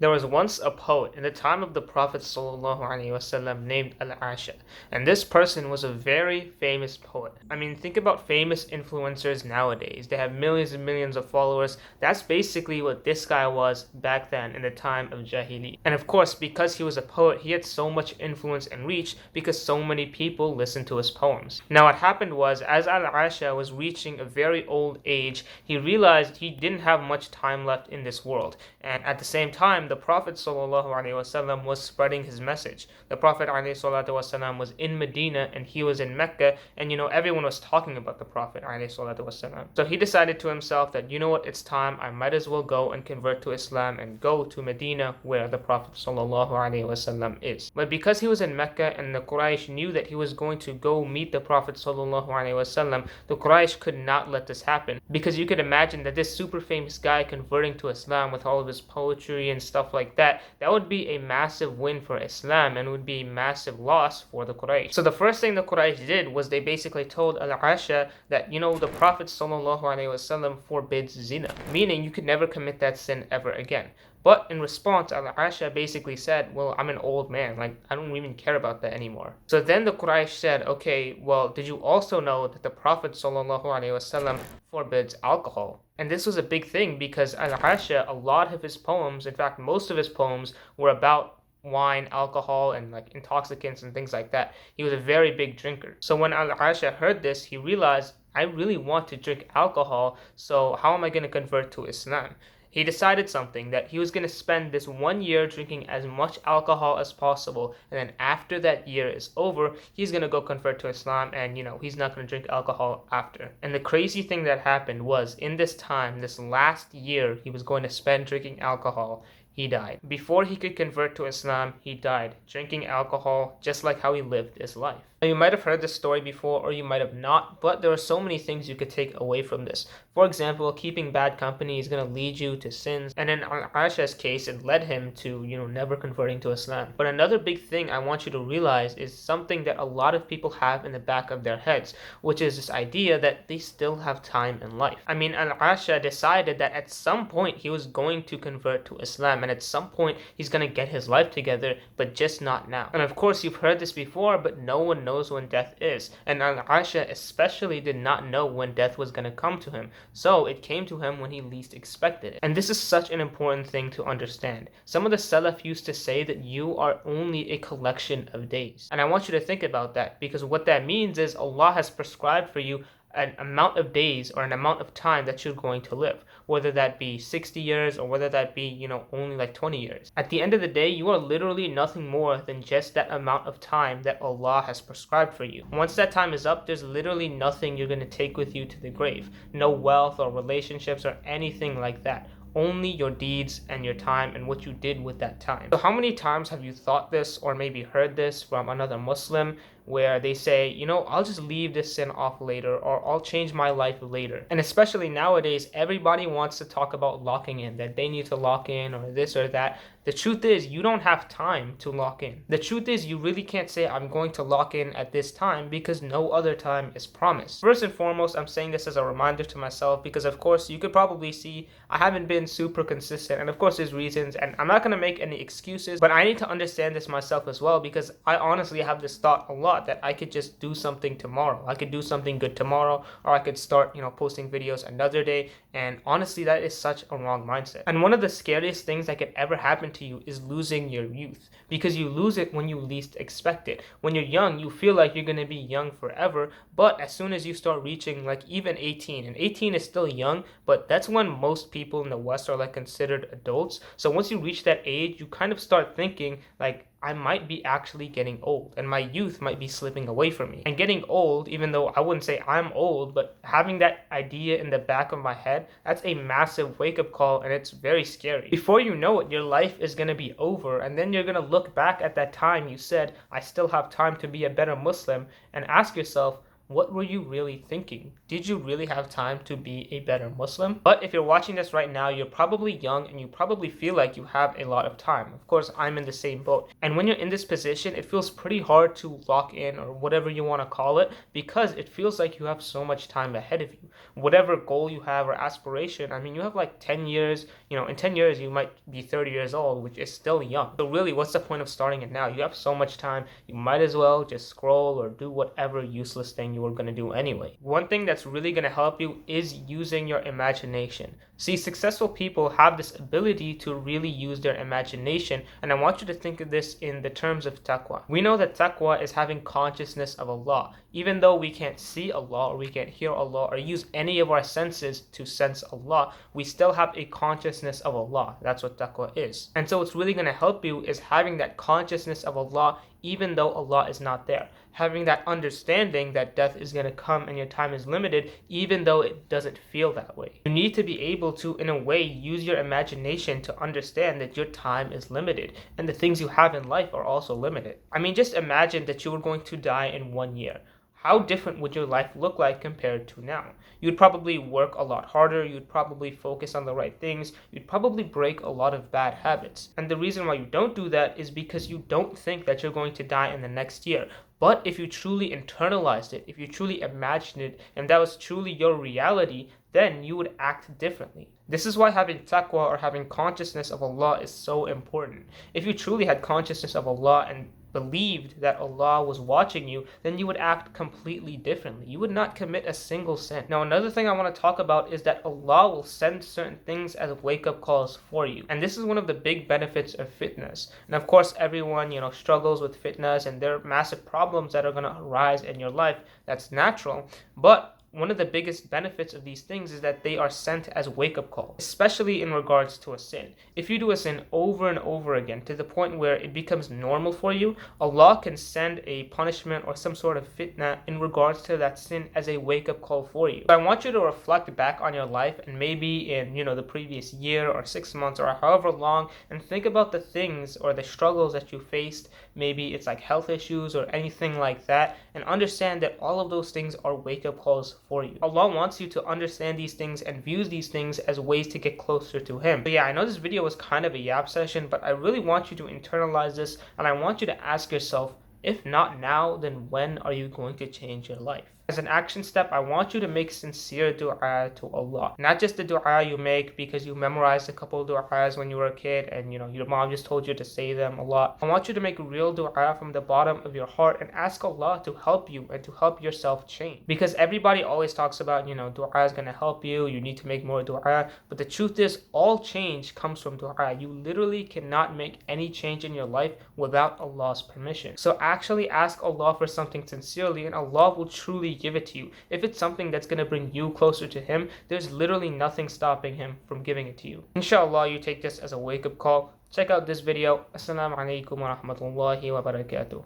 There was once a poet in the time of the Prophet ﷺ named Al-Asha, and this person was a very famous poet. I mean, think about famous influencers nowadays. They have millions and millions of followers. That's basically what this guy was back then in the time of Jahili. And of course, because he was a poet, he had so much influence and reach because so many people listened to his poems. Now, what happened was, as Al-Asha was reaching a very old age, he realized he didn't have much time left in this world. And at the same time, the Prophet ﷺ was spreading his message. The Prophet ﷺ was in Medina and he was in Mecca, and everyone was talking about the Prophet ﷺ. So he decided to himself that, it's time, I might as well go and convert to Islam and go to Medina where the Prophet ﷺ is. But because he was in Mecca and the Quraysh knew that he was going to go meet the Prophet ﷺ, the Quraysh could not let this happen, because you could imagine that this super famous guy converting to Islam with all of his poetry and stuff like that, that would be a massive win for Islam and would be a massive loss for the Quraysh. So the first thing the Quraysh did was they basically told Al-Asha that, the Prophet ﷺ forbids zina, meaning you could never commit that sin ever again. But in response, Al-Asha basically said, well, I'm an old man, like, I don't even care about that anymore. So then the Quraysh said, okay, well, did you also know that the Prophet ﷺ forbids alcohol? And this was a big thing because Al-Asha, a lot of his poems, in fact, most of his poems were about wine, alcohol, and like intoxicants and things like that. He was a very big drinker. So when Al-Asha heard this, he realized, I really want to drink alcohol, so how am I going to convert to Islam? He decided something, that he was going to spend this 1 year drinking as much alcohol as possible, and then after that year is over, he's going to go convert to Islam, and he's not going to drink alcohol after. And the crazy thing that happened was, in this time, this last year he was going to spend drinking alcohol, he died. Before he could convert to Islam, he died drinking alcohol, just like how he lived his life. Now, you might have heard this story before or you might have not, but there are so many things you could take away from this. For example, keeping bad company is going to lead you to sins, and in Al-Asha's case, it led him to, never converting to Islam. But another big thing I want you to realize is something that a lot of people have in the back of their heads, which is this idea that they still have time in life. I mean, Al-Asha decided that at some point he was going to convert to Islam, and at some point he's going to get his life together, but just not now. And of course, you've heard this before, but no one knows when death is. And Al-Asha especially did not know when death was going to come to him. So it came to him when he least expected it. And this is such an important thing to understand. Some of the Salaf used to say that you are only a collection of days. And I want you to think about that, because what that means is Allah has prescribed for you an amount of days or an amount of time that you're going to live, whether that be 60 years or whether that be, only like 20 years. At the end of the day, you are literally nothing more than just that amount of time that Allah has prescribed for you. Once that time is up, there's literally nothing you're going to take with you to the grave. No wealth or relationships or anything like that. Only your deeds and your time and what you did with that time. So how many times have you thought this or maybe heard this from another Muslim where they say, I'll just leave this sin off later, or I'll change my life later? And especially nowadays, everybody wants to talk about locking in, that they need to lock in or this or that. The truth is, you don't have time to lock in. The truth is, you really can't say, I'm going to lock in at this time, because no other time is promised. First and foremost, I'm saying this as a reminder to myself, because of course, you could probably see I haven't been super consistent, and of course there's reasons, and I'm not going to make any excuses, but I need to understand this myself as well, because I honestly have this thought a lot that I could just do something tomorrow. I could do something good tomorrow, or I could start, posting videos another day, and honestly, that is such a wrong mindset. And one of the scariest things that could ever happen to you is losing your youth, because you lose it when you least expect it. When you're young, you feel like you're going to be young forever, but as soon as you start reaching like even 18, and 18 is still young, but that's when most people in the West are like considered adults. So once you reach that age, you kind of start thinking like, I might be actually getting old, and my youth might be slipping away from me. And getting old, even though I wouldn't say I'm old, but having that idea in the back of my head, that's a massive wake-up call, and it's very scary. Before you know it, your life is going to be over, and then you're going to look back at that time you said, I still have time to be a better Muslim, and ask yourself, what were you really thinking? Did you really have time to be a better Muslim? But if you're watching this right now, you're probably young and you probably feel like you have a lot of time. Of course, I'm in the same boat. And when you're in this position, it feels pretty hard to lock in, or whatever you want to call it, because it feels like you have so much time ahead of you. Whatever goal you have or aspiration, I mean, you have like 10 years, In 10 years, you might be 30 years old, which is still young. So really, what's the point of starting it now? You have so much time. You might as well just scroll or do whatever useless thing you were going to do anyway. One thing that's really going to help you is using your imagination. See, successful people have this ability to really use their imagination, and I want you to think of this in the terms of taqwa. We know that taqwa is having consciousness of Allah. Even though we can't see Allah or we can't hear Allah or use any of our senses to sense Allah, we still have a consciousness of Allah. That's what taqwa is. And so what's really going to help you is having that consciousness of Allah even though Allah is not there. Having that understanding that death is going to come and your time is limited, even though it doesn't feel that way. You need to be able to, in a way, use your imagination to understand that your time is limited and the things you have in life are also limited. I mean, just imagine that you were going to die in 1 year. How different would your life look like compared to now? You'd probably work a lot harder, you'd probably focus on the right things, you'd probably break a lot of bad habits. And the reason why you don't do that is because you don't think that you're going to die in the next year. But if you truly internalized it, if you truly imagined it, and that was truly your reality, then you would act differently. This is why having taqwa or having consciousness of Allah is so important. If you truly had consciousness of Allah and believed that Allah was watching you, then you would act completely differently. You would not commit a single sin. Now, another thing I want to talk about is that Allah will send certain things as wake-up calls for you. And this is one of the big benefits of fitness. And of course, everyone, struggles with fitness and there are massive problems that are going to arise in your life. That's natural. But one of the biggest benefits of these things is that they are sent as wake-up calls, especially in regards to a sin. If you do a sin over and over again to the point where it becomes normal for you, Allah can send a punishment or some sort of fitna in regards to that sin as a wake-up call for you. So I want you to reflect back on your life and maybe in the previous year or 6 months or however long, and think about the things or the struggles that you faced. Maybe it's like health issues or anything like that, and understand that all of those things are wake-up calls for you. Allah wants you to understand these things and view these things as ways to get closer to Him. So yeah, I know this video was kind of a yap session, but I really want you to internalize this, and I want you to ask yourself, if not now, then when are you going to change your life? As an action step, I want you to make sincere dua to Allah. Not just the dua you make because you memorized a couple of duas when you were a kid and your mom just told you to say them a lot. I want you to make real dua from the bottom of your heart and ask Allah to help you and to help yourself change. Because everybody always talks about, dua is going to help you, you need to make more dua. But the truth is, all change comes from dua. You literally cannot make any change in your life without Allah's permission. So actually ask Allah for something sincerely and Allah will truly give it to you. If it's something that's going to bring you closer to Him, there's literally nothing stopping Him from giving it to you. Inshallah, you take this as a wake-up call. Check out this video. Assalamu alaikum wa rahmatullahi wa barakatuh.